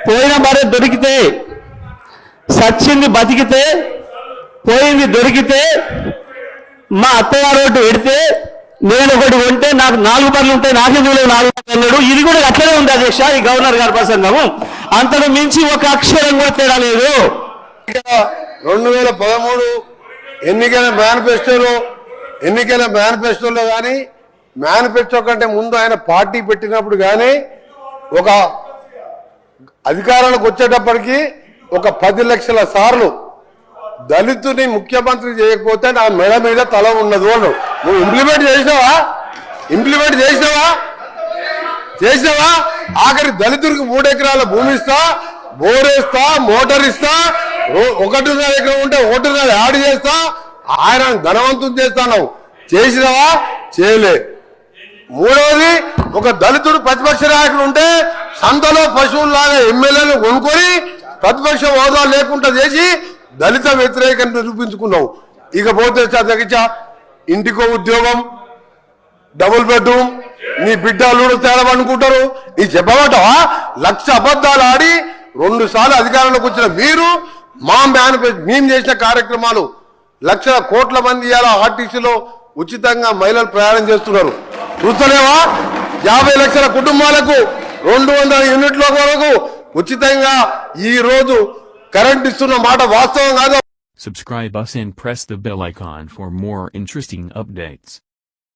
పోయిన భార్య దొరికితే, సచ్చింది బతికితే, పోయింది దొరికితే, మా అత్తగారు ఒకటి పెడితే నేను ఒకటి కొంటే నాకు 4 బర్రెలు ఉంటాయి, నాకెందుకు 4 బర్రెలు అన్నాడు. ఇది కూడా అట్లనే ఉంది అధ్యక్ష, ఈ గవర్నర్ గారి ప్రసంగము. అంతకు మించి ఒక అక్షరం కూడా తేడా లేదు. 2013 ఎన్నికల మేనిఫెస్టోలో కానీ, మేనిఫెస్టో కంటే ముందు ఆయన పార్టీ పెట్టినప్పుడు కానీ, ఒక అధికారానికి వచ్చేటప్పటికి ఒక 10 లక్షల సార్లు దళితుని ముఖ్యమంత్రి చేయకపోతే నా మెడ మీద తల ఉన్నది వాళ్ళు. నువ్వు ఇంప్లిమెంట్ చేసినావా? ఆఖరి దళితుడికి 3 ఎకరాల భూమి ఇస్తా, బోరేస్తా, మోటార్ ఇస్తా, 1.5 ఎకరం ఉంటే 1.5 యాడ్ చేస్తా, ఆయన ధనవంతం చేస్తాను. చేసినావా? చేయలే. మూడవది, ఒక దళితుడు ప్రతిపక్ష నాయకుడు ఉంటే సంతలో పశువుల్లాగా ఎమ్మెల్యేలు కొనుక్కొని ప్రతిపక్ష హోదా లేకుండా చేసి దళిత వ్యతిరేకం నిరూపించుకున్నావు. ఇకపోతే చదగించ ఇంటికో ఉద్యోగం, డబుల్ బెడ్రూమ్, నీ బిడ్డలు తేడమనుకుంటారు. నీ చెప్పబట్టవా? 1,00,000 అబద్ధాలు ఆడి 2 సార్లు అధికారంలోకి వచ్చిన మీరు మా మేనిఫెస్టో మేము చేసిన కార్యక్రమాలు, లక్షల కోట్ల మంది ఇలా ఆర్టీసీలో ఉచితంగా మహిళలు ప్రయాణం చేస్తున్నారు. చూస్తలేవా? 50 లక్షల కుటుంబాలకు 200 యూనిట్ల వరకు ఉచితంగా ఈ రోజు కరెంట్ ఇస్తున్న మాట వాస్తవం కాదు. Subscribe us and press the bell icon for more interesting updates.